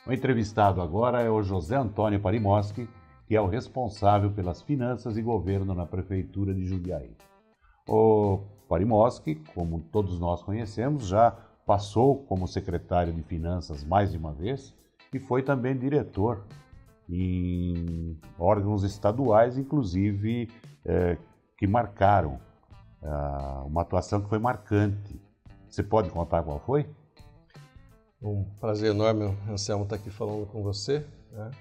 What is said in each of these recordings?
O entrevistado agora é o José Antônio Parimoski, que é o responsável pelas finanças e governo na Prefeitura de Jundiaí. O Parimoski, como todos nós conhecemos, já passou como secretário de Finanças mais de uma vez e foi também diretor em órgãos estaduais, inclusive que marcaram uma atuação que foi marcante. Você pode contar qual foi? Um prazer enorme, Anselmo, estar aqui falando com você. Né?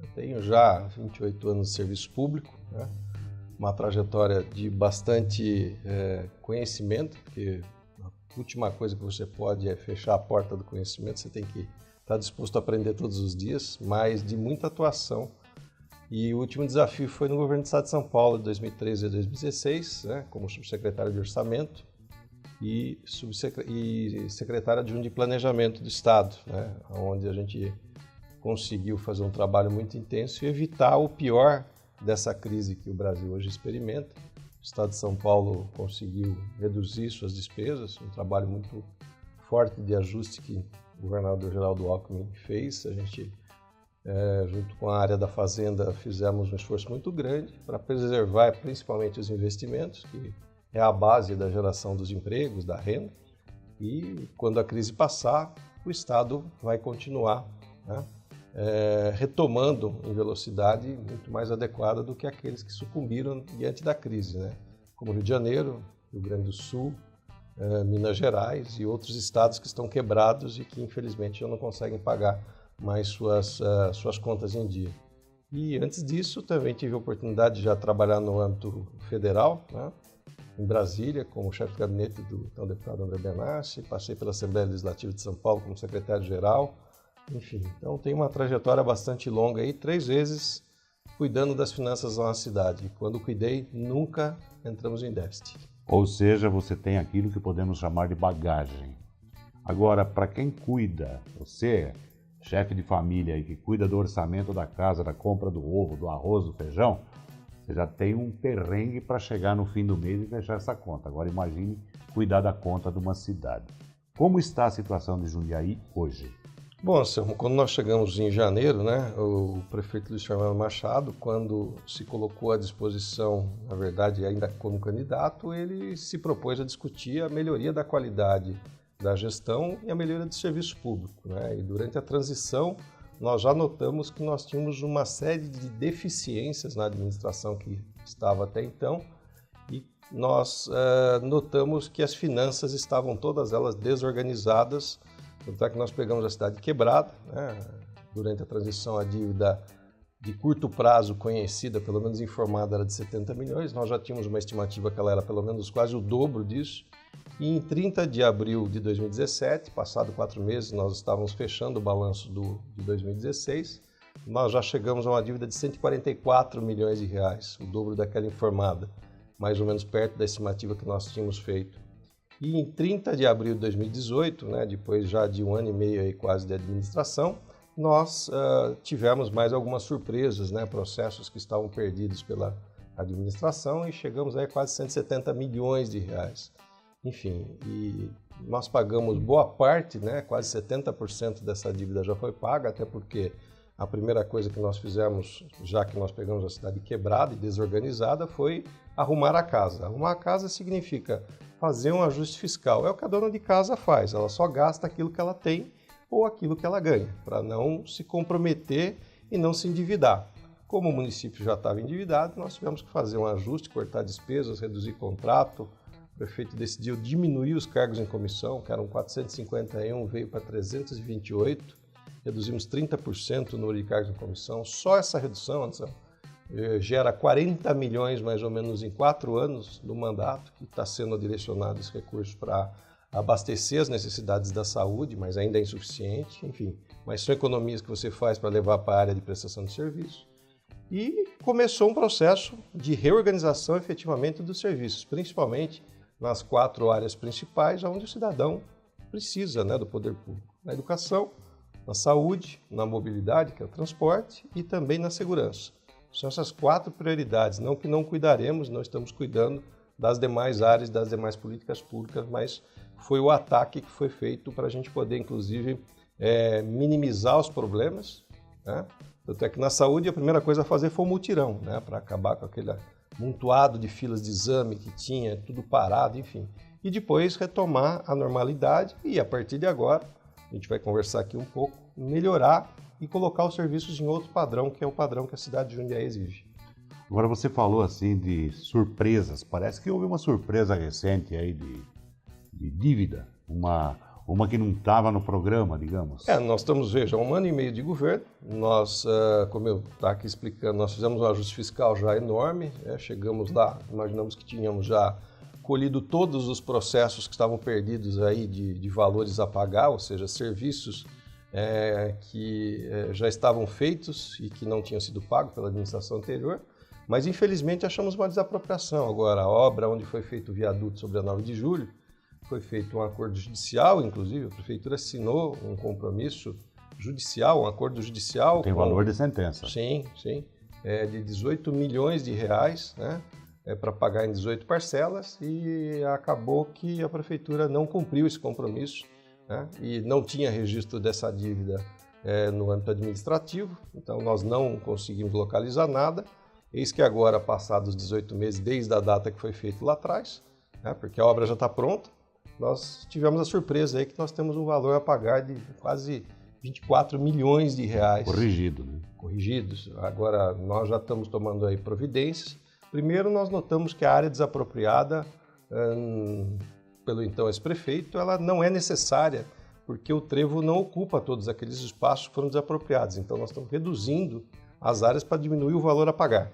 Eu tenho já 28 anos de serviço público, né? Uma trajetória de bastante conhecimento, porque a última coisa que você pode é fechar a porta do conhecimento, você tem que estar disposto a aprender todos os dias, mas de muita atuação. E o último desafio foi no governo do Estado de São Paulo, de 2013 a 2016, né? Como subsecretário de Orçamento e secretário adjunto de Planejamento do Estado, né? Onde a gente conseguiu fazer um trabalho muito intenso e evitar o pior dessa crise que o Brasil hoje experimenta. O Estado de São Paulo conseguiu reduzir suas despesas, um trabalho muito forte de ajuste que o governador Geraldo Alckmin fez. A gente, junto com a área da Fazenda, fizemos um esforço muito grande para preservar principalmente os investimentos, que é a base da geração dos empregos, da renda, e quando a crise passar, o Estado vai continuar, né? Retomando em velocidade muito mais adequada do que aqueles que sucumbiram diante da crise, né? Como Rio de Janeiro, Rio Grande do Sul, Minas Gerais e outros estados que estão quebrados e que infelizmente já não conseguem pagar mais suas contas em dia. E antes disso também tive a oportunidade de já trabalhar no âmbito federal, né? Em Brasília, como chefe de gabinete do então deputado André Benassi, passei pela Assembleia Legislativa de São Paulo como secretário-geral. Enfim, então tem uma trajetória bastante longa aí, 3 vezes cuidando das finanças da nossa cidade. Quando cuidei, nunca entramos em déficit. Ou seja, você tem aquilo que podemos chamar de bagagem. Agora, para quem cuida, você, chefe de família aí, que cuida do orçamento da casa, da compra do ovo, do arroz, do feijão, você já tem um perrengue para chegar no fim do mês e fechar essa conta. Agora imagine cuidar da conta de uma cidade. Como está a situação de Jundiaí hoje? Bom, Anselmo, quando nós chegamos em janeiro, né, o prefeito Luiz Fernando Machado, quando se colocou à disposição, na verdade ainda como candidato, ele se propôs a discutir a melhoria da qualidade da gestão e a melhoria do serviço público, né? E durante a transição, nós já notamos que nós tínhamos uma série de deficiências na administração que estava até então e nós notamos que as finanças estavam todas elas desorganizadas. Tanto é que nós pegamos a cidade quebrada, né? Durante a transição a dívida de curto prazo conhecida, pelo menos informada, era de 70 milhões, nós já tínhamos uma estimativa que ela era pelo menos quase o dobro disso, e em 30 de abril de 2017, passado 4 meses, nós estávamos fechando o balanço de 2016, nós já chegamos a uma dívida de 144 milhões de reais, o dobro daquela informada, mais ou menos perto da estimativa que nós tínhamos feito. E em 30 de abril de 2018, né, depois já de 1 ano e meio aí quase de administração, nós tivemos mais algumas surpresas, né, processos que estavam perdidos pela administração e chegamos aí a quase 170 milhões de reais. Enfim, e nós pagamos boa parte, né, quase 70% dessa dívida já foi paga, até porque a primeira coisa que nós fizemos, já que nós pegamos a cidade quebrada e desorganizada, foi arrumar a casa. Arrumar a casa significa fazer um ajuste fiscal. É o que a dona de casa faz, ela só gasta aquilo que ela tem ou aquilo que ela ganha, para não se comprometer e não se endividar. Como o município já estava endividado, nós tivemos que fazer um ajuste, cortar despesas, reduzir contrato. O prefeito decidiu diminuir os cargos em comissão, que eram 451, veio para 328. Reduzimos 30% o número de cargos em comissão. Só essa redução, Anselmo, gera 40 milhões mais ou menos em 4 anos do mandato, que está sendo direcionado esse recurso para abastecer as necessidades da saúde, mas ainda é insuficiente, enfim. Mas são economias que você faz para levar para a área de prestação de serviço. E começou um processo de reorganização efetivamente dos serviços, principalmente nas 4 áreas principais, onde o cidadão precisa, né, do poder público. Na educação, na saúde, na mobilidade, que é o transporte, e também na segurança. São essas 4 prioridades, não que não cuidaremos, não estamos cuidando das demais áreas, das demais políticas públicas, mas foi o ataque que foi feito para a gente poder, inclusive, minimizar os problemas, né? Tanto é que na saúde a primeira coisa a fazer foi o mutirão, né? Para acabar com aquele amontoado de filas de exame que tinha, tudo parado, enfim. E depois retomar a normalidade e, a partir de agora, a gente vai conversar aqui um pouco, melhorar e colocar os serviços em outro padrão, que é o padrão que a cidade de Jundiaí exige. Agora você falou assim de surpresas, parece que houve uma surpresa recente aí de dívida, uma que não estava no programa, digamos. Nós estamos, veja, 1 ano e meio de governo, nós, como eu estou aqui explicando, nós fizemos um ajuste fiscal já enorme, chegamos lá, imaginamos que tínhamos já colhido todos os processos que estavam perdidos aí de valores a pagar, ou seja, serviços que já estavam feitos e que não tinham sido pagos pela administração anterior, mas infelizmente achamos uma desapropriação. Agora, a obra onde foi feito o viaduto sobre a 9 de julho, foi feito um acordo judicial, inclusive, a prefeitura assinou um compromisso judicial, um acordo judicial. Tem valor de sentença. Sim, de 18 milhões de reais, né? Para pagar em 18 parcelas, e acabou que a prefeitura não cumpriu esse compromisso, né? E não tinha registro dessa dívida no âmbito administrativo, então nós não conseguimos localizar nada. Eis que agora, passados 18 meses, desde a data que foi feito lá atrás, né? Porque a obra já está pronta, nós tivemos a surpresa aí que nós temos um valor a pagar de quase 24 milhões de reais. Corrigido, né? Corrigidos. Agora, nós já estamos tomando aí providências. Primeiro, nós notamos que a área desapropriada pelo então ex-prefeito, ela não é necessária, porque o trevo não ocupa todos aqueles espaços que foram desapropriados. Então, nós estamos reduzindo as áreas para diminuir o valor a pagar.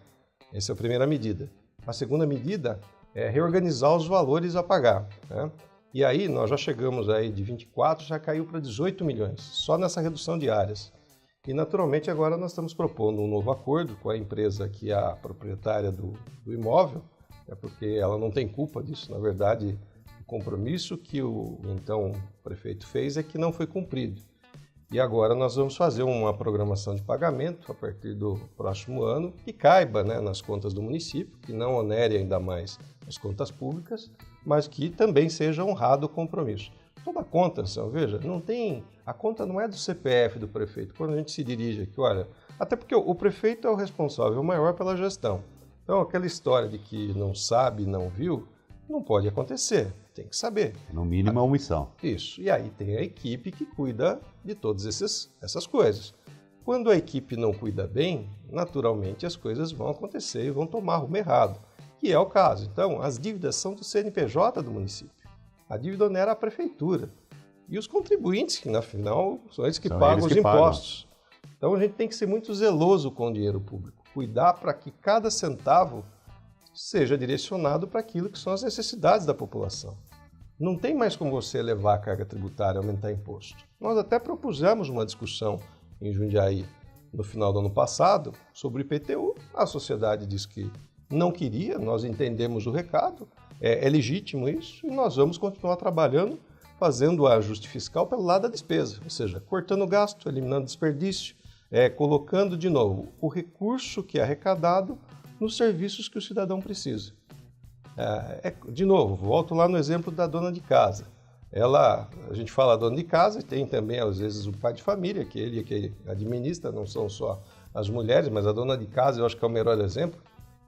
Essa é a primeira medida. A segunda medida é reorganizar os valores a pagar, né? E aí, nós já chegamos aí de 24, já caiu para 18 milhões, só nessa redução de áreas. E, naturalmente, agora nós estamos propondo um novo acordo com a empresa que é a proprietária do imóvel, porque ela não tem culpa disso. Na verdade, o compromisso que o então prefeito fez é que não foi cumprido. E agora nós vamos fazer uma programação de pagamento a partir do próximo ano que caiba, né, nas contas do município, que não onere ainda mais as contas públicas, mas que também seja honrado o compromisso. Toda conta, veja, a conta não é do CPF do prefeito. Quando a gente se dirige aqui, olha, até porque o prefeito é o responsável maior pela gestão. Então, aquela história de que não sabe, não viu, não pode acontecer, tem que saber. No mínimo, é omissão. Isso, e aí tem a equipe que cuida de todas essas coisas. Quando a equipe não cuida bem, naturalmente as coisas vão acontecer e vão tomar rumo errado, que é o caso. Então, as dívidas são do CNPJ do município. A dívida onera a prefeitura. E os contribuintes, que, afinal, são eles que pagam os impostos. Então, a gente tem que ser muito zeloso com o dinheiro público. Cuidar para que cada centavo seja direcionado para aquilo que são as necessidades da população. Não tem mais como você elevar a carga tributária, aumentar imposto. Nós até propusemos uma discussão em Jundiaí no final do ano passado sobre o IPTU. A sociedade disse que não queria, nós entendemos o recado, é legítimo isso, e nós vamos continuar trabalhando, fazendo o ajuste fiscal pelo lado da despesa, ou seja, cortando gasto, eliminando desperdício, colocando de novo o recurso que é arrecadado nos serviços que o cidadão precisa. De novo, volto lá no exemplo da dona de casa. A gente fala dona de casa e tem também, às vezes, o pai de família, que ele que administra, não são só as mulheres, mas a dona de casa eu acho que é o melhor exemplo,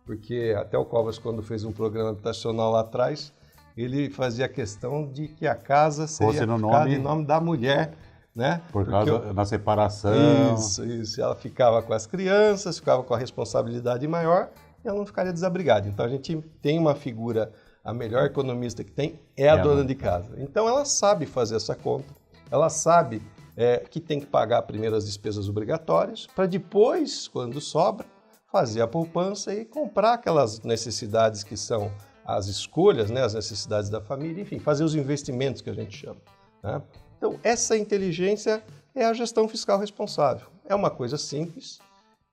porque até o Covas, quando fez um programa habitacional lá atrás, ele fazia questão de que a casa seria em nome da mulher, né? Por causa da separação. Isso. Ela ficava com as crianças, ficava com a responsabilidade maior e ela não ficaria desabrigada. Então a gente tem uma figura, a melhor economista que tem é a dona de casa. Então ela sabe fazer essa conta, ela sabe que tem que pagar primeiro as despesas obrigatórias, para depois, quando sobra, fazer a poupança e comprar aquelas necessidades que são as escolhas, né, as necessidades da família, enfim, fazer os investimentos que a gente chama, né? Então, essa inteligência é a gestão fiscal responsável. É uma coisa simples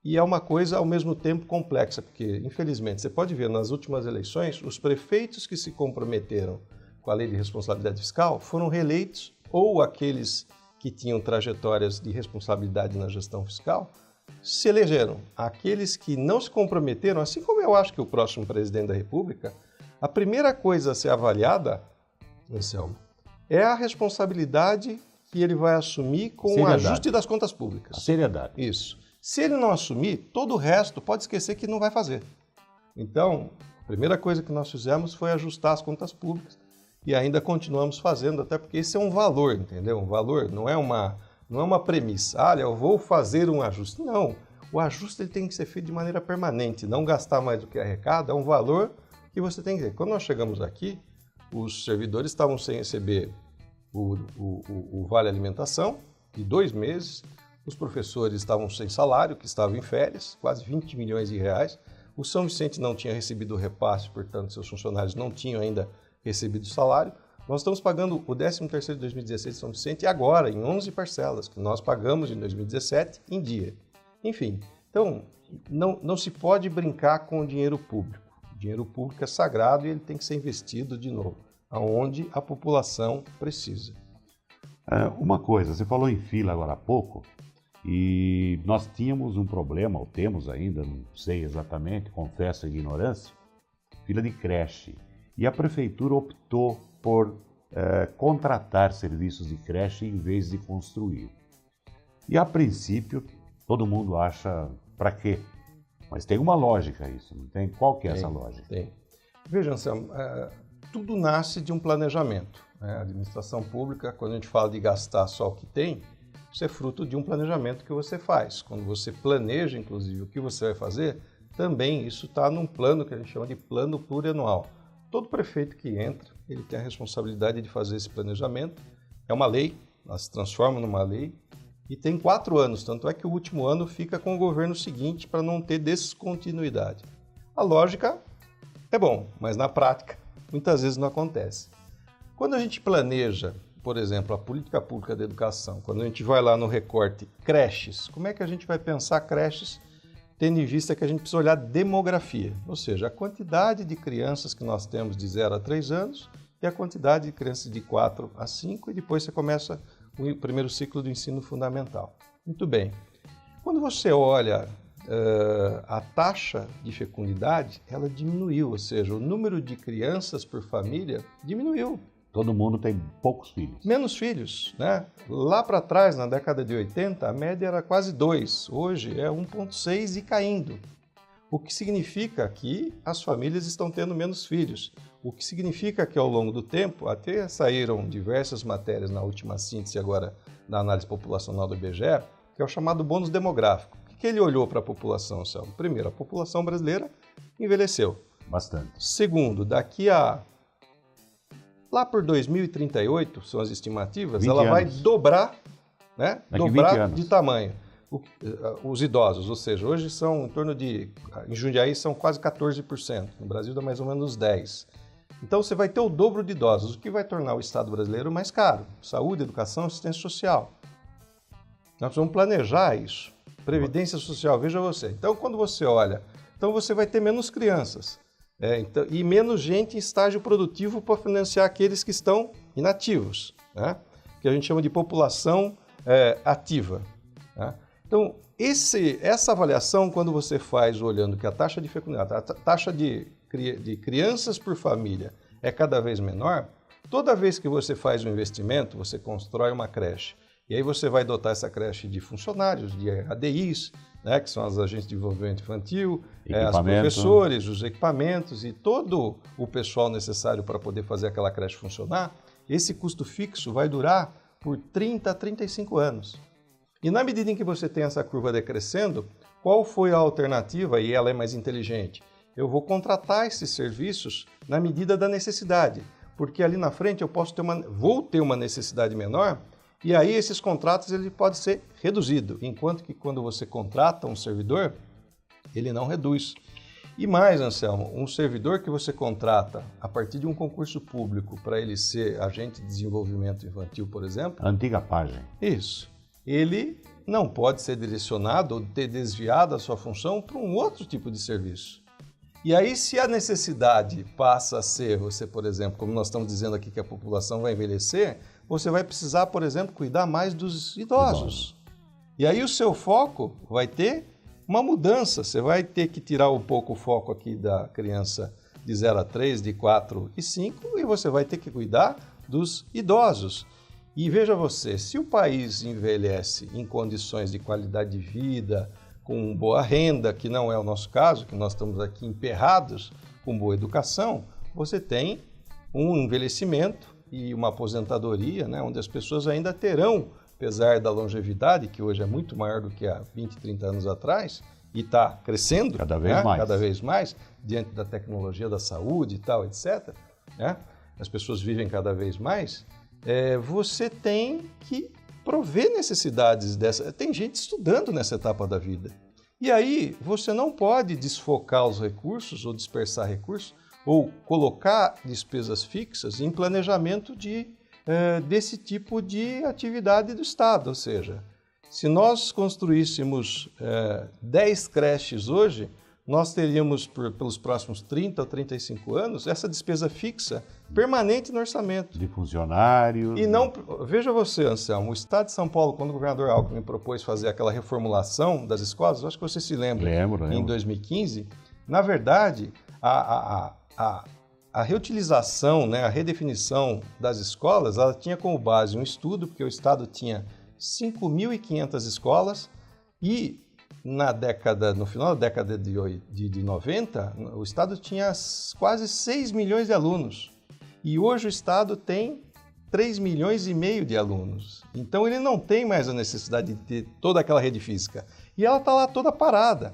e é uma coisa, ao mesmo tempo, complexa, porque, infelizmente, você pode ver nas últimas eleições, os prefeitos que se comprometeram com a lei de responsabilidade fiscal foram reeleitos, ou aqueles que tinham trajetórias de responsabilidade na gestão fiscal se elegeram. Aqueles que não se comprometeram, assim como eu acho que o próximo presidente da República, a primeira coisa a ser avaliada, Anselmo, é a responsabilidade que ele vai assumir com o ajuste das contas públicas. A seriedade. Isso. Se ele não assumir, todo o resto pode esquecer que não vai fazer. Então, a primeira coisa que nós fizemos foi ajustar as contas públicas e ainda continuamos fazendo, até porque esse é um valor, entendeu? Um valor não é uma premissa. Olha, eu vou fazer um ajuste. Não. O ajuste ele tem que ser feito de maneira permanente, não gastar mais do que arrecada, é um valor que você tem que ter. Quando nós chegamos aqui, os servidores estavam sem receber o Vale Alimentação de 2 meses, os professores estavam sem salário, que estavam em férias, quase 20 milhões de reais. O São Vicente não tinha recebido o repasse, portanto, seus funcionários não tinham ainda recebido o salário. Nós estamos pagando o 13º de 2016 de São Vicente agora, em 11 parcelas, que nós pagamos em 2017 em dia. Enfim, então, não se pode brincar com o dinheiro público. O dinheiro público é sagrado e ele tem que ser investido de novo, aonde a população precisa. Uma coisa, você falou em fila agora há pouco, e nós tínhamos um problema, ou temos ainda, não sei exatamente, confesso a ignorância, fila de creche. E a prefeitura optou por contratar serviços de creche em vez de construir. E a princípio, todo mundo acha, para quê? Mas tem uma lógica isso, não tem? Qual que é essa lógica? Tem. Veja, Anselmo, tudo nasce de um planejamento. A administração pública, quando a gente fala de gastar só o que tem, isso é fruto de um planejamento que você faz. Quando você planeja, inclusive, o que você vai fazer, também isso está num plano que a gente chama de plano plurianual. Todo prefeito que entra, ele tem a responsabilidade de fazer esse planejamento. É uma lei, ela se transforma numa lei, e tem 4 anos, tanto é que o último ano fica com o governo seguinte para não ter descontinuidade. A lógica é bom, mas na prática muitas vezes não acontece. Quando a gente planeja, por exemplo, a política pública da educação, quando a gente vai lá no recorte creches, como é que a gente vai pensar creches tendo em vista que a gente precisa olhar demografia, ou seja, a quantidade de crianças que nós temos de 0 a 3 anos e a quantidade de crianças de 4 a 5 e depois você começa o primeiro ciclo do ensino fundamental. Muito bem. Quando você olha a taxa de fecundidade, ela diminuiu, ou seja, o número de crianças por família diminuiu. Todo mundo tem poucos filhos. Menos filhos, né? Lá para trás, na década de 80, a média era quase 2. Hoje é 1,6 e caindo. O que significa que as famílias estão tendo menos filhos. O que significa que ao longo do tempo, até saíram diversas matérias na última síntese agora da análise populacional do IBGE, que é o chamado bônus demográfico. O que ele olhou para a população, Selma? Primeiro, a população brasileira envelheceu. Bastante. Segundo, daqui a... lá por 2038, são as estimativas, ela anos. vai dobrar, né? Dobrar de tamanho. Os idosos, ou seja, hoje são em torno de... em Jundiaí são quase 14%, no Brasil dá mais ou menos 10%. Então você vai ter o dobro de idosos, o que vai tornar o Estado brasileiro mais caro. Saúde, educação, assistência social. Nós vamos planejar isso. Previdência social, veja você. Então quando você olha, então você vai ter menos crianças. E menos gente em estágio produtivo para financiar aqueles que estão inativos, né? Que a gente chama de população ativa. Né? Então, essa avaliação, quando você faz olhando que a taxa de fecundidade, a taxa de crianças por família é cada vez menor, toda vez que você faz um investimento, você constrói uma creche, e aí você vai dotar essa creche de funcionários, de ADIs, né, que são as agentes de desenvolvimento infantil, os professores, os equipamentos e todo o pessoal necessário para poder fazer aquela creche funcionar, esse custo fixo vai durar por 30 a 35 anos. E na medida em que você tem essa curva decrescendo, qual foi a alternativa? E ela é mais inteligente. Eu vou contratar esses serviços na medida da necessidade, porque ali na frente eu vou ter uma necessidade menor. E aí esses contratos ele pode ser reduzido, enquanto que quando você contrata um servidor, ele não reduz. E mais, Anselmo, um servidor que você contrata a partir de um concurso público para ele ser agente de desenvolvimento infantil, por exemplo... A antiga página. Isso. Ele não pode ser direcionado ou ter desviado a sua função para um outro tipo de serviço. E aí, se a necessidade passa a ser, você, por exemplo, como nós estamos dizendo aqui que a população vai envelhecer, você vai precisar, por exemplo, cuidar mais dos idosos. E aí o seu foco vai ter uma mudança. Você vai ter que tirar um pouco o foco aqui da criança de 0 a 3, de 4 e 5, e você vai ter que cuidar dos idosos. E veja você, se o país envelhece em condições de qualidade de vida, com boa renda, que não é o nosso caso, que nós estamos aqui emperrados, com boa educação, você tem um envelhecimento e uma aposentadoria, né, onde as pessoas ainda terão, apesar da longevidade, que hoje é muito maior do que há 20, 30 anos atrás, e está crescendo cada vez mais, diante da tecnologia da saúde e tal, etc., né, as pessoas vivem cada vez mais, você tem que prover necessidades dessa. Tem gente estudando nessa etapa da vida. E aí você não pode desfocar os recursos ou dispersar recursos ou colocar despesas fixas em planejamento desse tipo de atividade do Estado. Ou seja, se nós construíssemos 10 creches hoje, nós teríamos, pelos próximos 30 ou 35 anos, essa despesa fixa permanente no orçamento. De funcionários. E não, veja você, Anselmo, o Estado de São Paulo, quando o governador Alckmin propôs fazer aquela reformulação das escolas, acho que você se lembra, Lembro. Em 2015, na verdade, a reutilização, né, a redefinição das escolas, ela tinha como base um estudo, porque o Estado tinha 5.500 escolas e no final da década de 90, o Estado tinha quase 6 milhões de alunos. E hoje o Estado tem 3 milhões e meio de alunos. Então ele não tem mais a necessidade de ter toda aquela rede física. E ela está lá toda parada.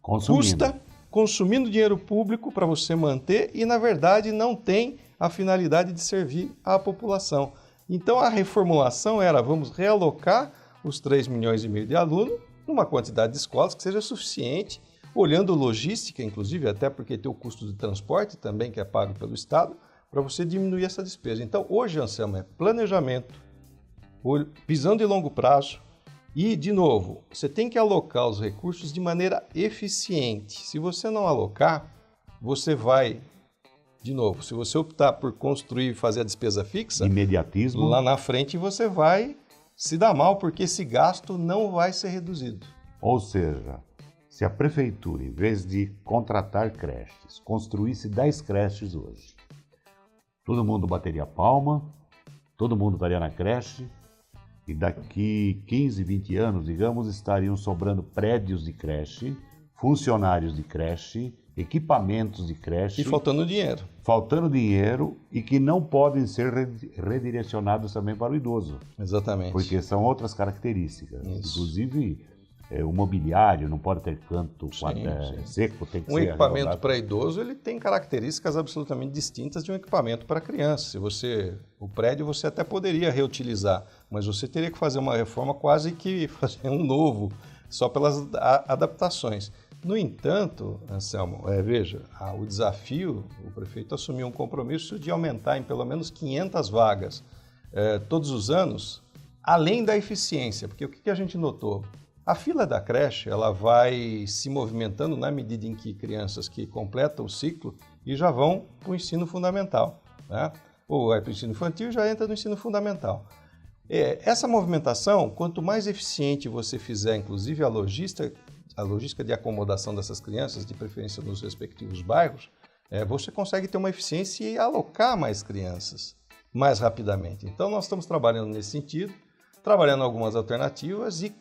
Custa consumindo dinheiro público para você manter e, na verdade, não tem a finalidade de servir à população. Então a reformulação era, vamos realocar os 3 milhões e meio de alunos numa quantidade de escolas que seja suficiente, olhando logística, inclusive, até porque tem o custo de transporte também, que é pago pelo Estado, para você diminuir essa despesa. Então, hoje, Anselmo, é planejamento, visão de longo prazo e, de novo, você tem que alocar os recursos de maneira eficiente. Se você não alocar, você vai, de novo, se você optar por construir e fazer a despesa fixa, imediatismo, lá na frente você vai se dar mal, porque esse gasto não vai ser reduzido. Ou seja, se a prefeitura, em vez de contratar creches, construísse 10 creches hoje, todo mundo bateria palma, todo mundo estaria na creche, e daqui 15, 20 anos, digamos, estariam sobrando prédios de creche, funcionários de creche, equipamentos de creche. E faltando dinheiro. Faltando dinheiro e que não podem ser redirecionados também para o idoso. Exatamente. Porque são outras características. Isso. Inclusive, o mobiliário não pode ter canto seco, tem que ser equipamento para idoso, ele tem características absolutamente distintas de um equipamento para criança. O prédio você até poderia reutilizar, mas você teria que fazer uma reforma, quase que fazer um novo, só pelas adaptações. No entanto, Anselmo, veja, o desafio, o prefeito assumiu um compromisso de aumentar em pelo menos 500 vagas todos os anos, além da eficiência, porque o que a gente notou? A fila da creche ela vai se movimentando na medida em que crianças que completam o ciclo e já vão para o ensino fundamental, né? Ou vai para o ensino infantil e já entra no ensino fundamental. Essa movimentação, quanto mais eficiente você fizer, inclusive a logística de acomodação dessas crianças, de preferência nos respectivos bairros, você consegue ter uma eficiência e alocar mais crianças mais rapidamente. Então, nós estamos trabalhando nesse sentido, trabalhando algumas alternativas e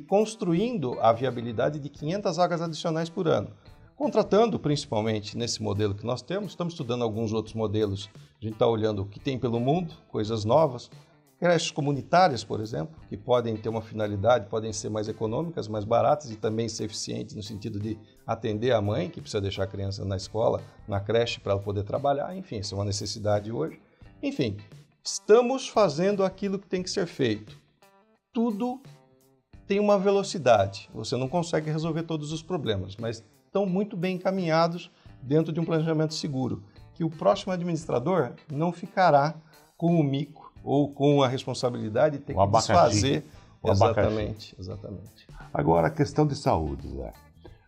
construindo a viabilidade de 500 vagas adicionais por ano. Contratando, principalmente, nesse modelo que nós temos, estamos estudando alguns outros modelos, a gente está olhando o que tem pelo mundo, coisas novas, creches comunitárias, por exemplo, que podem ter uma finalidade, podem ser mais econômicas, mais baratas e também ser eficientes no sentido de atender a mãe, que precisa deixar a criança na escola, na creche, para ela poder trabalhar. Enfim, isso é uma necessidade hoje. Enfim, estamos fazendo aquilo que tem que ser feito. Tudo tem uma velocidade. Você não consegue resolver todos os problemas, mas estão muito bem encaminhados dentro de um planejamento seguro, que o próximo administrador não ficará com o mico ou com a responsabilidade de ter que desfazer. Exatamente. Agora, a questão de saúde, Zé.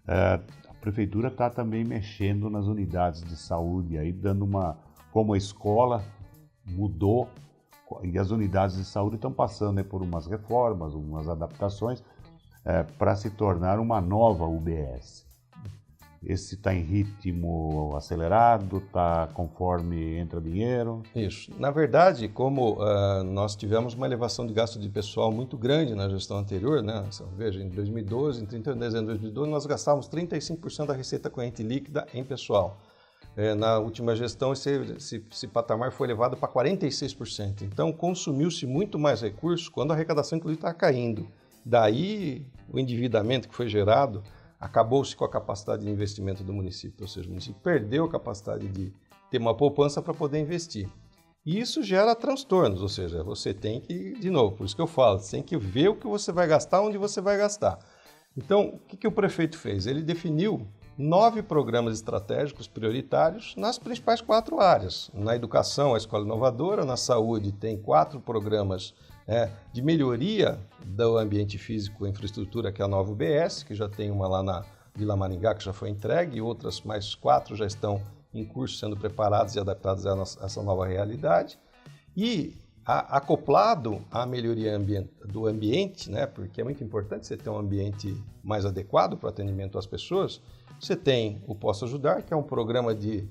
A prefeitura está também mexendo nas unidades de saúde, aí dando como a escola mudou, e as unidades de saúde estão passando por umas reformas, umas adaptações, para se tornar uma nova UBS. esse está em ritmo acelerado, está conforme entra dinheiro? Isso. Na verdade, como nós tivemos uma elevação de gasto de pessoal muito grande na gestão anterior, né? Veja, em 2012, em 31 de dezembro de 2012, nós gastávamos 35% da receita corrente líquida em pessoal. Na última gestão, esse patamar foi elevado para 46%. Então, consumiu-se muito mais recursos quando a arrecadação, inclusive, está caindo. Daí, o endividamento que foi gerado acabou-se com a capacidade de investimento do município, ou seja, o município perdeu a capacidade de ter uma poupança para poder investir. E isso gera transtornos, ou seja, você tem que, de novo, por isso que eu falo, você tem que ver o que você vai gastar, onde você vai gastar. Então, o que o prefeito fez? Ele definiu 9 programas estratégicos prioritários nas principais 4 áreas. Na educação, a Escola Inovadora, na saúde tem 4 programas de melhoria do ambiente físico e infraestrutura, que é a nova UBS, que já tem uma lá na Vila Maringá, que já foi entregue, e outras mais 4 já estão em curso sendo preparadas e adaptadas a essa nova realidade. E acoplado à melhoria do ambiente, né, porque é muito importante você ter um ambiente mais adequado para o atendimento às pessoas, você tem o Posso Ajudar, que é um programa de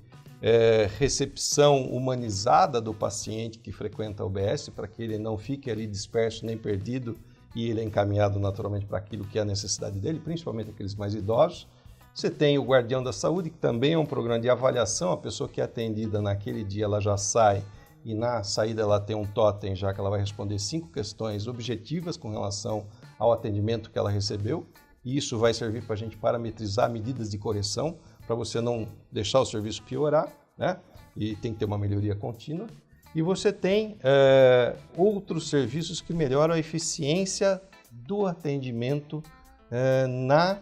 recepção humanizada do paciente que frequenta a UBS, para que ele não fique ali disperso nem perdido e ele é encaminhado naturalmente para aquilo que é a necessidade dele, principalmente aqueles mais idosos. Você tem o Guardião da Saúde, que também é um programa de avaliação, a pessoa que é atendida naquele dia ela já sai e na saída ela tem um totem, já que ela vai responder 5 questões objetivas com relação ao atendimento que ela recebeu, e isso vai servir para a gente parametrizar medidas de correção, para você não deixar o serviço piorar, né? E tem que ter uma melhoria contínua. E você tem outros serviços que melhoram a eficiência do atendimento na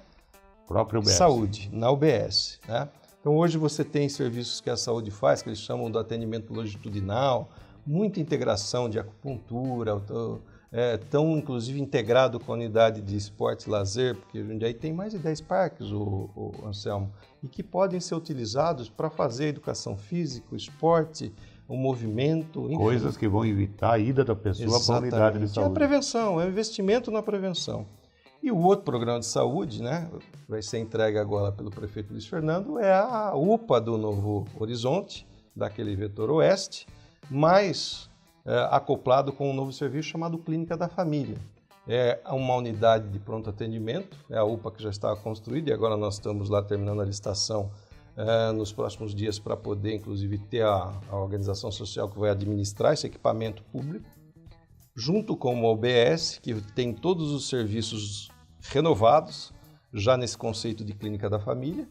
própria UBS. Saúde, na UBS, né? Então hoje você tem serviços que a saúde faz, que eles chamam do atendimento longitudinal, muita integração de acupuntura, tão inclusive integrado com a unidade de esporte e lazer, porque Jundiaí tem mais de 10 parques, o Anselmo, e que podem ser utilizados para fazer educação física, o esporte, o movimento, enfim. Coisas que vão evitar a ida da pessoa para a unidade de saúde. É a prevenção, é o investimento na prevenção. E o outro programa de saúde, né, vai ser entregue agora pelo prefeito Luiz Fernando, é a UPA do Novo Horizonte, daquele vetor oeste, mas acoplado com um novo serviço chamado Clínica da Família. É uma unidade de pronto atendimento, é a UPA que já estava construída e agora nós estamos lá terminando a licitação nos próximos dias para poder, inclusive, ter a organização social que vai administrar esse equipamento público, junto com uma UBS, que tem todos os serviços renovados, já nesse conceito de Clínica da Família,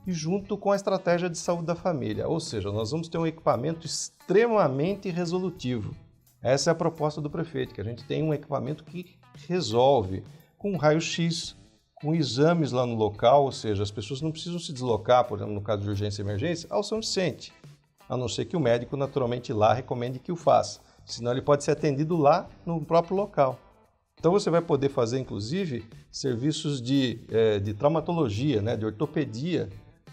e junto com a estratégia de saúde da família. Ou seja, nós vamos ter um equipamento extremamente resolutivo. Essa é a proposta do prefeito, que a gente tem um equipamento que resolve com raio-x, com exames lá no local, ou seja, as pessoas não precisam se deslocar, por exemplo, no caso de urgência e emergência, ao São Vicente, a não ser que o médico naturalmente lá recomende que o faça. Senão ele pode ser atendido lá no próprio local. Então você vai poder fazer, inclusive, serviços de traumatologia, né, de ortopedia,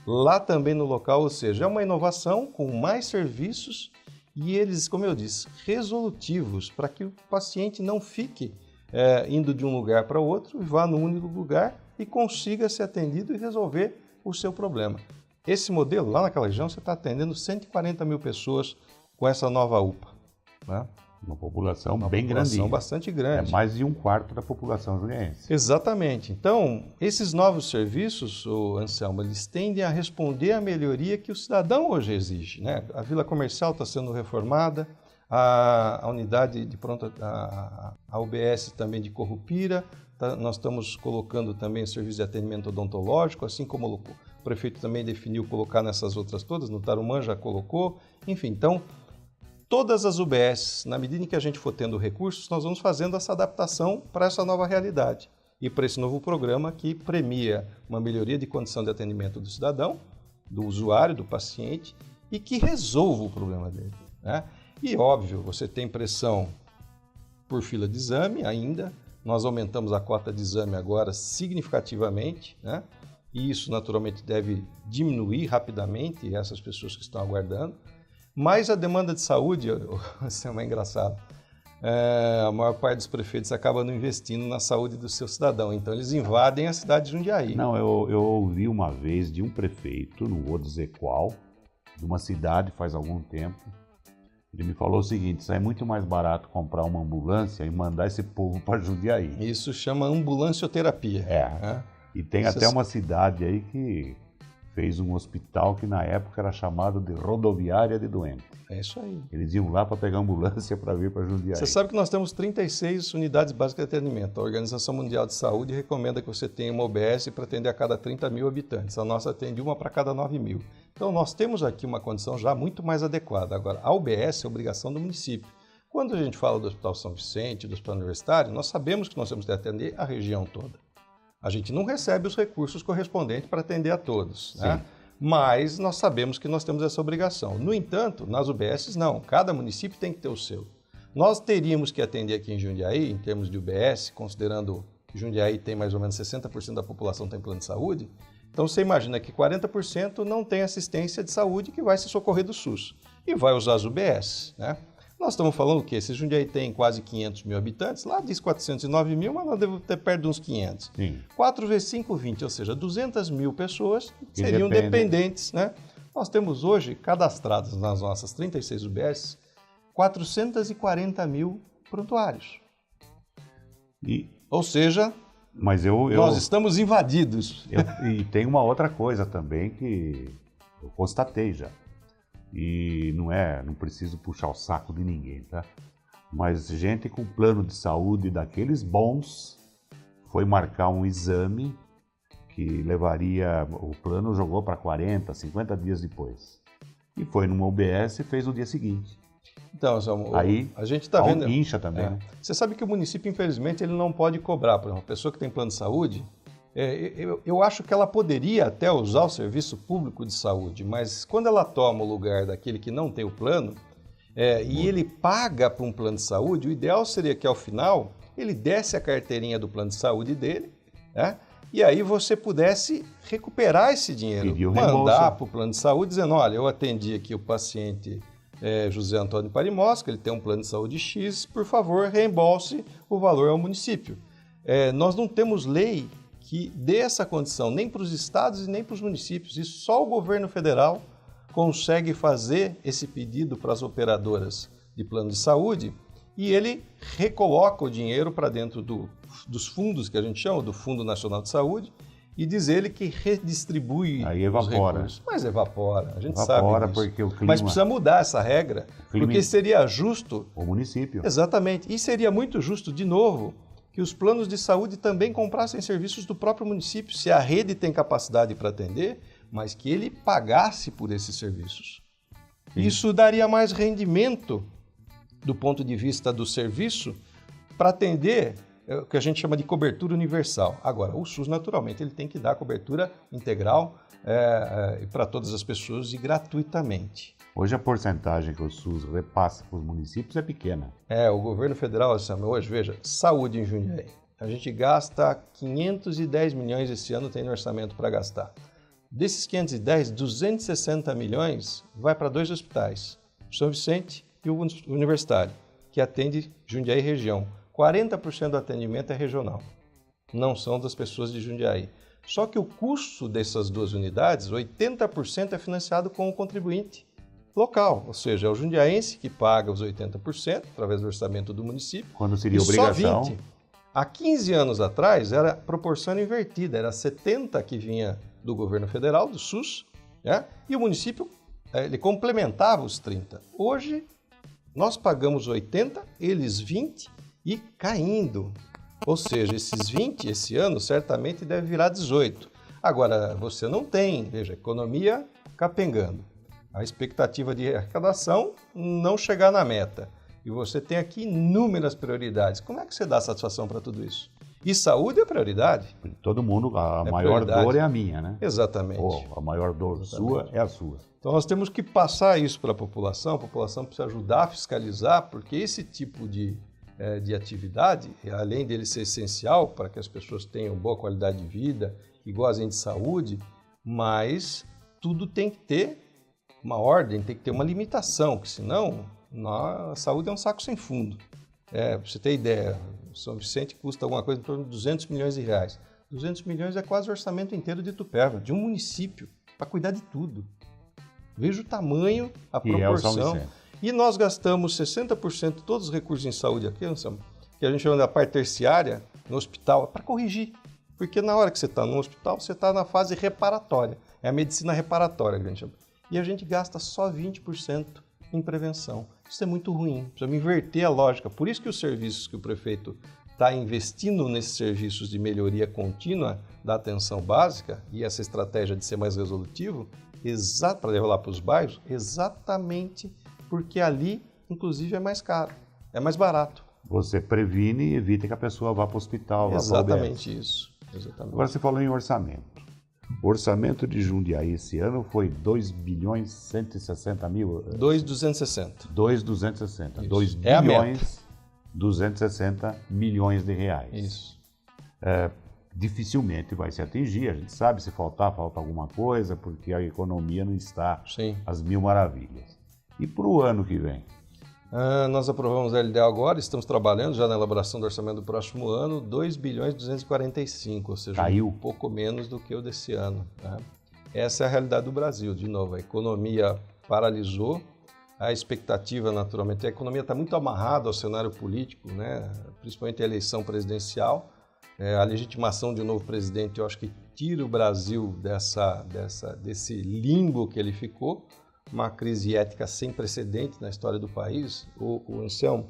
lá também no local, ou seja, é uma inovação com mais serviços e eles, como eu disse, resolutivos, para que o paciente não fique indo de um lugar para outro e vá no único lugar e consiga ser atendido e resolver o seu problema. Esse modelo, lá naquela região, você está atendendo 140 mil pessoas com essa nova UPA. Né? Uma população bem grande. Uma população bastante grande. É mais de 1/4 da população juniense. Exatamente. Então, esses novos serviços, Anselmo, eles tendem a responder à melhoria que o cidadão hoje exige. Né? A Vila Comercial está sendo reformada, a unidade de pronto, a UBS também de Corrupira, nós estamos colocando também o serviço de atendimento odontológico, assim como o prefeito também definiu colocar nessas outras todas, no Tarumã já colocou, enfim, então todas as UBS, na medida em que a gente for tendo recursos, nós vamos fazendo essa adaptação para essa nova realidade e para esse novo programa que premia uma melhoria de condição de atendimento do cidadão, do usuário, do paciente e que resolva o problema dele. Né? E, óbvio, você tem pressão por fila de exame ainda, nós aumentamos a cota de exame agora significativamente, né? E isso naturalmente deve diminuir rapidamente essas pessoas que estão aguardando. Mas a demanda de saúde, isso é mais engraçado, a maior parte dos prefeitos acaba não investindo na saúde do seu cidadão. Então, eles invadem a cidade de Jundiaí. Não, eu ouvi uma vez de um prefeito, não vou dizer qual, de uma cidade faz algum tempo. Ele me falou o seguinte: sai muito mais barato comprar uma ambulância e mandar esse povo para Jundiaí. Isso chama ambulancioterapia. É. E tem até uma cidade aí que fez um hospital que na época era chamado de rodoviária de doentes. É isso aí. Eles iam lá para pegar ambulância para vir para Jundiaí. Você sabe que nós temos 36 unidades básicas de atendimento. A Organização Mundial de Saúde recomenda que você tenha uma UBS para atender a cada 30 mil habitantes. A nossa atende uma para cada 9 mil. Então, nós temos aqui uma condição já muito mais adequada. Agora, a UBS é obrigação do município. Quando a gente fala do Hospital São Vicente, do Hospital Universitário, nós sabemos que nós temos que atender a região toda. A gente não recebe os recursos correspondentes para atender a todos, né? Mas nós sabemos que nós temos essa obrigação. No entanto, nas UBSs não, cada município tem que ter o seu. Nós teríamos que atender aqui em Jundiaí, em termos de UBS, considerando que Jundiaí tem mais ou menos 60% da população tem plano de saúde, então você imagina que 40% não tem assistência de saúde que vai se socorrer do SUS e vai usar as UBS, né? Nós estamos falando o quê? Se Jundiaí tem quase 500 mil habitantes, lá diz 409 mil, mas nós devemos ter perto de uns 500. Sim. 4 vezes 5, 20, ou seja, 200 mil pessoas seriam dependentes, né? Nós temos hoje, cadastrados nas nossas 36 UBS, 440 mil prontuários. Ou seja, nós estamos invadidos. E tem uma outra coisa também que eu constatei já. E não preciso puxar o saco de ninguém, tá? Mas gente com plano de saúde daqueles bons foi marcar um exame que levaria, o plano jogou para 40, 50 dias depois. E foi numa UBS e fez no dia seguinte. Então, aí a gente está vendo... incha também, né? Você sabe que o município, infelizmente, ele não pode cobrar. Por exemplo, uma pessoa que tem plano de saúde, eu acho que ela poderia até usar o serviço público de saúde, mas quando ela toma o lugar daquele que não tem o plano, e ele paga para um plano de saúde, o ideal seria que ao final ele desse a carteirinha do plano de saúde dele, né? E aí você pudesse recuperar esse dinheiro, mandar para o plano de saúde dizendo: olha, eu atendi aqui o paciente José Antônio Parimosca, ele tem um plano de saúde X, por favor, reembolse o valor ao município. Nós não temos lei que dê essa condição nem para os estados e nem para os municípios, e só o governo federal consegue fazer esse pedido para as operadoras de plano de saúde e ele recoloca o dinheiro para dentro dos fundos que a gente chama, do Fundo Nacional de Saúde, e diz ele que redistribui aí evapora. Os recursos. Mas evapora, a gente sabe disso. Porque o clima... Mas precisa mudar essa regra, porque seria justo... O município. Exatamente, e seria muito justo, de novo, que os planos de saúde também comprassem serviços do próprio município, se a rede tem capacidade para atender, mas que ele pagasse por esses serviços. Sim. Isso daria mais rendimento do ponto de vista do serviço para atender o que a gente chama de cobertura universal. Agora, o SUS, naturalmente, ele tem que dar cobertura integral para todas as pessoas e gratuitamente. Hoje a porcentagem que o SUS repassa para os municípios é pequena. O governo federal, hoje, veja, saúde em Jundiaí. A gente gasta 510 milhões esse ano, tem no orçamento para gastar. Desses 510, 260 milhões vai para 2 hospitais, o São Vicente e o Universitário, que atende Jundiaí região. 40% do atendimento é regional, não são das pessoas de Jundiaí. Só que o custo dessas 2 unidades, 80% é financiado com o contribuinte local, ou seja, é o jundiaense que paga os 80% através do orçamento do município. Quando seria obrigação? Só 20%. Há 15 anos atrás era proporção invertida, era 70% que vinha do governo federal, do SUS, né? E o município ele complementava os 30%. Hoje nós pagamos 80%, eles 20% e caindo. Ou seja, esses 20% esse ano certamente deve virar 18%. Agora, você não tem, veja, economia capengando. A expectativa de arrecadação não chegar na meta. E você tem aqui inúmeras prioridades. Como é que você dá satisfação para tudo isso? E saúde é prioridade. Todo mundo, a maior dor é a minha, né? Exatamente. A maior dor sua é a sua. Então nós temos que passar isso para a população precisa ajudar a fiscalizar, porque esse tipo de atividade, além dele ser essencial para que as pessoas tenham boa qualidade de vida e gozem de saúde, mas tudo tem que ter uma ordem, tem que ter uma limitação, porque senão a saúde é um saco sem fundo. Pra você ter ideia, São Vicente custa alguma coisa em torno de 200 milhões de reais. 200 milhões é quase o orçamento inteiro de Itupeva, de um município, para cuidar de tudo. Veja o tamanho, a proporção. E nós gastamos 60% de todos os recursos em saúde aqui, que a gente chama da parte terciária, no hospital, para corrigir. Porque na hora que você está no hospital, você está na fase reparatória. É a medicina reparatória que a gente chama. E a gente gasta só 20% em prevenção. Isso é muito ruim. Precisamos inverter a lógica. Por isso que os serviços que o prefeito está investindo nesses serviços de melhoria contínua da atenção básica e essa estratégia de ser mais resolutivo, para levar lá para os bairros, exatamente porque ali, inclusive, é mais caro, é mais barato. Você previne e evita que a pessoa vá para o hospital. Exatamente isso. Exatamente. Agora você falou em orçamento. O orçamento de Jundiaí esse ano foi 2 bilhões 160 mil... 2,260. 2,260. 2 é bilhões 260 milhões de reais. Isso. Dificilmente vai se atingir, a gente sabe, se falta alguma coisa, porque a economia não está às mil maravilhas. E para o ano que vem? Nós aprovamos a LDO agora, estamos trabalhando já na elaboração do orçamento do próximo ano, 2 bilhões 245, ou seja, caiu um pouco menos do que o desse ano. Né? Essa é a realidade do Brasil, de novo, a economia paralisou, a expectativa, naturalmente, a economia está muito amarrada ao cenário político, né? Principalmente a eleição presidencial, a legitimação de um novo presidente, eu acho que tira o Brasil desse limbo que ele ficou, uma crise ética sem precedentes na história do país. O Anselmo,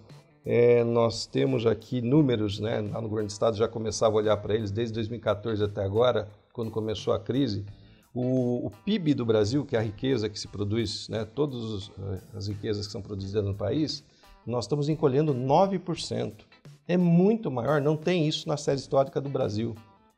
nós temos aqui números, né? Lá no governo do estado já começava a olhar para eles desde 2014 até agora, quando começou a crise. O PIB do Brasil, que é a riqueza que se produz, né? Todas as riquezas que são produzidas no país, nós estamos encolhendo 9%. É muito maior, não tem isso na série histórica do Brasil.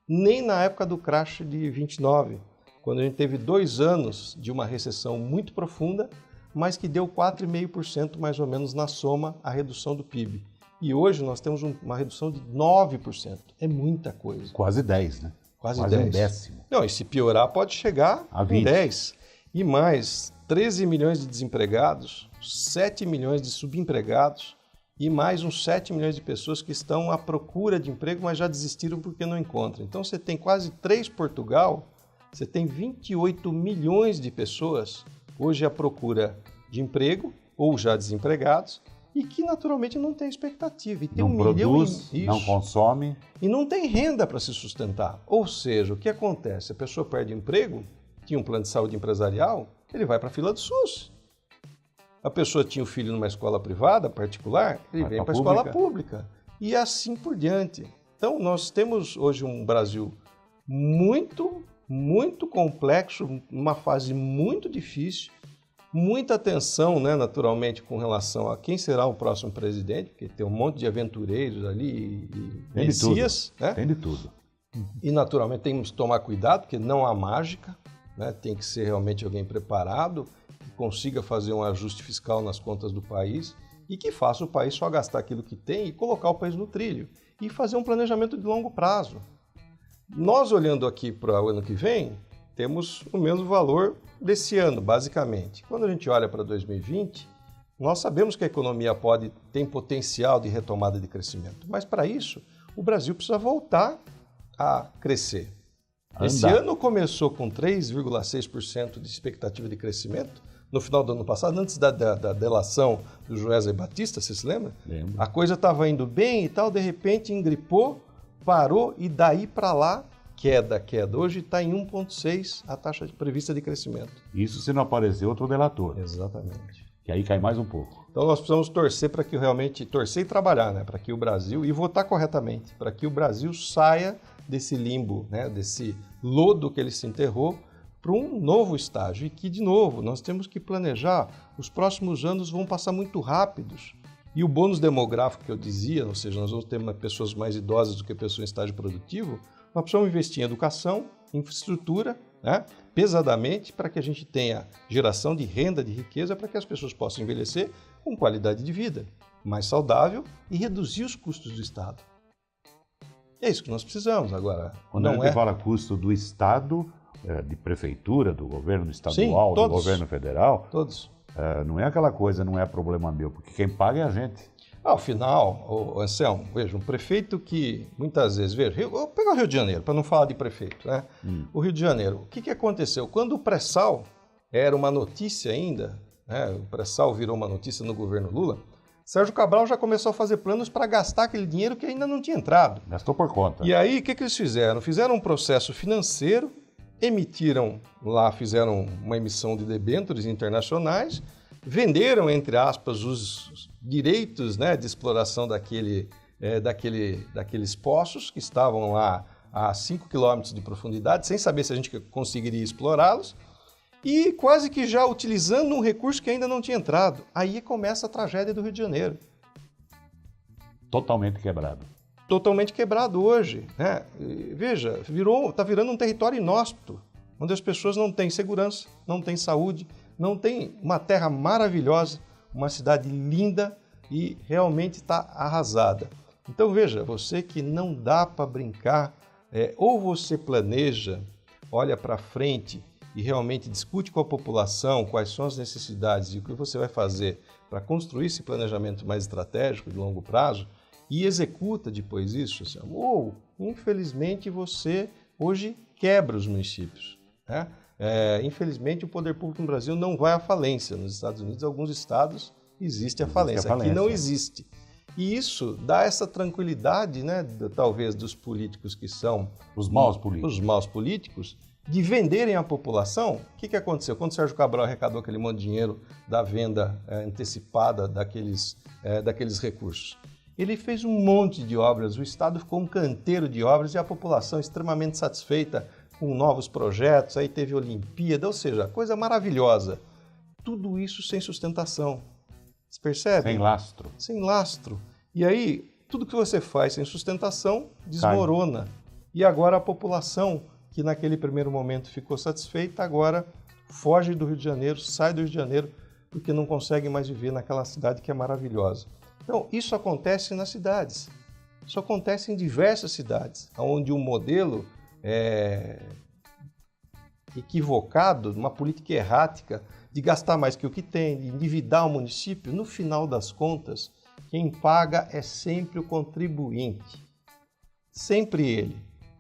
Nem na época do crash de 29, quando a gente teve 2 anos de uma recessão muito profunda, mas que deu 4,5% mais ou menos na soma a redução do PIB. E hoje nós temos uma redução de 9%. É muita coisa. Quase 10, né? Quase 10. Um décimo. Não, e se piorar pode chegar a 10. E mais 13 milhões de desempregados, 7 milhões de subempregados e mais uns 7 milhões de pessoas que estão à procura de emprego, mas já desistiram porque não encontram. Então você tem quase 3 Portugal, você tem 28 milhões de pessoas hoje à procura de emprego ou já desempregados e que naturalmente não tem expectativa. E tem não produz, não consome. E não tem renda para se sustentar. Ou seja, o que acontece? A pessoa perde emprego, tinha um plano de saúde empresarial, ele vai para a fila do SUS. A pessoa tinha o filho numa escola privada, particular, ele vem para a escola pública. E assim por diante. Então, nós temos hoje um Brasil muito complexo, uma fase muito difícil, muita tensão, né, naturalmente, com relação a quem será o próximo presidente, porque tem um monte de aventureiros ali e messias. Né? Tem de tudo. E, naturalmente, temos que tomar cuidado, porque não há mágica, né? Tem que ser realmente alguém preparado, que consiga fazer um ajuste fiscal nas contas do país e que faça o país só gastar aquilo que tem e colocar o país no trilho. E fazer um planejamento de longo prazo. Nós, olhando aqui para o ano que vem, temos o mesmo valor desse ano, basicamente. Quando a gente olha para 2020, nós sabemos que a economia tem potencial de retomada de crescimento, mas para isso o Brasil precisa voltar a crescer. Esse ano começou com 3,6% de expectativa de crescimento, no final do ano passado, antes da delação do Joesley Batista, você se lembra? Lembro. A coisa estava indo bem e tal, de repente engripou, parou e daí para lá, queda. Hoje está em 1,6% a taxa prevista de crescimento. Isso se não aparecer outro delator. Exatamente. Que aí cai mais um pouco. Então nós precisamos torcer para que realmente, torcer e trabalhar, né? Para que o Brasil, e votar corretamente, para que o Brasil saia desse limbo, né? Desse lodo que ele se enterrou, para um novo estágio. E que, de novo, nós temos que planejar, os próximos anos vão passar muito rápidos. E o bônus demográfico que eu dizia, ou seja, nós vamos ter pessoas mais idosas do que pessoas em estágio produtivo, nós precisamos investir em educação, infraestrutura, né, pesadamente, para que a gente tenha geração de renda, de riqueza, para que as pessoas possam envelhecer com qualidade de vida, mais saudável e reduzir os custos do Estado. É isso que nós precisamos agora. Quando a gente fala custo do Estado, de prefeitura, do governo estadual, do governo federal, todos. Não é aquela coisa, não é problema meu, porque quem paga é a gente. Ao final, Anselmo, veja, um prefeito que muitas vezes, veja, vou pegar o Rio de Janeiro, para não falar de prefeito, né? O Rio de Janeiro, o que aconteceu? Quando o pré-sal era uma notícia ainda, né? O pré-sal virou uma notícia no governo Lula, Sérgio Cabral já começou a fazer planos para gastar aquele dinheiro que ainda não tinha entrado. Gastou por conta. E aí, o que eles fizeram? Fizeram um processo financeiro, fizeram uma emissão de debêntures internacionais, venderam, entre aspas, os direitos, né, de exploração daqueles poços que estavam lá a 5 quilômetros de profundidade, sem saber se a gente conseguiria explorá-los, e quase que já utilizando um recurso que ainda não tinha entrado. Aí começa a tragédia do Rio de Janeiro. Totalmente quebrado. Totalmente quebrado hoje, né? Veja, está virando um território inóspito, onde as pessoas não têm segurança, não têm saúde, não têm uma terra maravilhosa, uma cidade linda e realmente está arrasada. Então veja, você que não dá para brincar, ou você planeja, olha para frente e realmente discute com a população quais são as necessidades e o que você vai fazer para construir esse planejamento mais estratégico de longo prazo e executa depois isso, assim, ou infelizmente você hoje quebra os municípios, né? Infelizmente o poder público no Brasil não vai à falência. Nos Estados Unidos, alguns estados existe a falência. Aqui não existe. E isso dá essa tranquilidade, né, talvez dos políticos que são os maus políticos, de venderem à população. O que aconteceu? Quando o Sérgio Cabral arrecadou aquele monte de dinheiro da venda antecipada daqueles recursos, ele fez um monte de obras, o Estado ficou um canteiro de obras e a população extremamente satisfeita com novos projetos, aí teve Olimpíada, ou seja, coisa maravilhosa. Tudo isso sem sustentação. Você percebe? Sem lastro. Sem lastro. E aí, tudo que você faz sem sustentação desmorona. E agora a população, que naquele primeiro momento ficou satisfeita, agora foge do Rio de Janeiro, sai do Rio de Janeiro, porque não consegue mais viver naquela cidade que é maravilhosa. Então, isso acontece nas cidades. Isso acontece em diversas cidades, onde o modelo equivocado, uma política errática de gastar mais que o que tem, de endividar o município, no final das contas, quem paga é sempre o contribuinte. Sempre ele.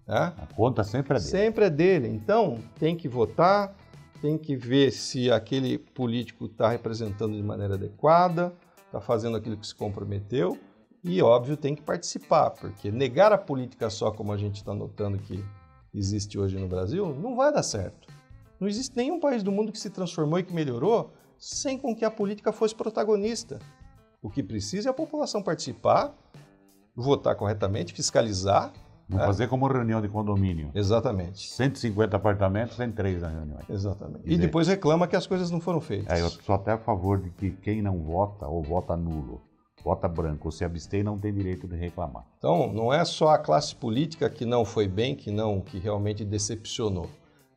Né? A conta sempre é dele. Sempre é dele. Então, tem que votar, tem que ver se aquele político está representando de maneira adequada, está fazendo aquilo que se comprometeu e, óbvio, tem que participar, porque negar a política só, como a gente está notando que existe hoje no Brasil, não vai dar certo. Não existe nenhum país do mundo que se transformou e que melhorou sem com que a política fosse protagonista. O que precisa é a população participar, votar corretamente, fiscalizar. Não fazer como reunião de condomínio. Exatamente. 150 apartamentos, tem 3 na reunião. Exatamente. E depois reclama que as coisas não foram feitas. Eu sou até a favor de que quem não vota, ou vota nulo, vota branco, ou se abstém, não tem direito de reclamar. Então, não é só a classe política que não foi bem, que realmente decepcionou.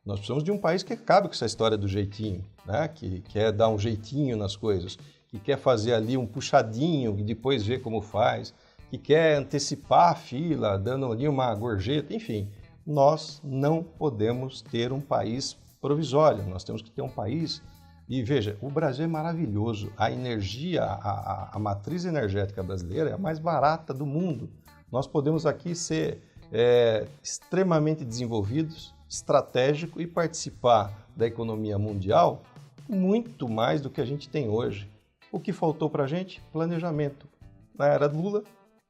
Nós precisamos de um país que acabe com essa história do jeitinho, né? Que quer dar um jeitinho nas coisas, que quer fazer ali um puxadinho e depois ver como faz, que quer antecipar a fila, dando ali uma gorjeta, enfim. Nós não podemos ter um país provisório, nós temos que ter um país... E veja, o Brasil é maravilhoso, a energia, a matriz energética brasileira é a mais barata do mundo. Nós podemos aqui ser extremamente desenvolvidos, estratégico e participar da economia mundial muito mais do que a gente tem hoje. O que faltou para a gente? Planejamento. Na era Lula,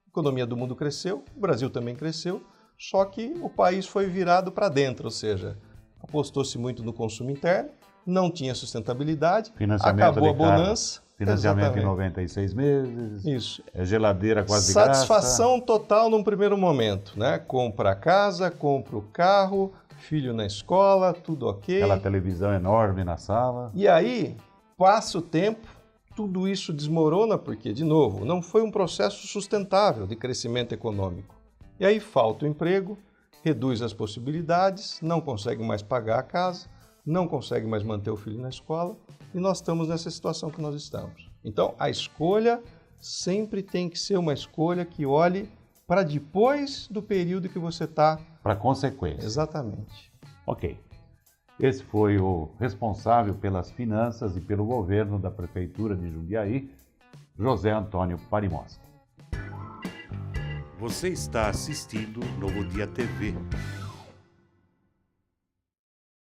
a economia do mundo cresceu, o Brasil também cresceu, só que o país foi virado para dentro, ou seja, apostou-se muito no consumo interno, não tinha sustentabilidade, acabou a bonança. Financiamento em 96 meses. Isso. Geladeira quase satisfação total num primeiro momento, né? Compra a casa, compra o carro, filho na escola, tudo ok. Aquela televisão enorme na sala. E aí, passa o tempo, tudo isso desmorona porque, de novo, não foi um processo sustentável de crescimento econômico. E aí falta o emprego, reduz as possibilidades, não consegue mais pagar a casa, não consegue mais manter o filho na escola e nós estamos nessa situação que nós estamos. Então, a escolha sempre tem que ser uma escolha que olhe para depois do período que você está. Para consequência. Exatamente. Ok. Esse foi o responsável pelas finanças e pelo governo da Prefeitura de Jundiaí, José Antônio Parimoski. Você está assistindo Novo Dia TV,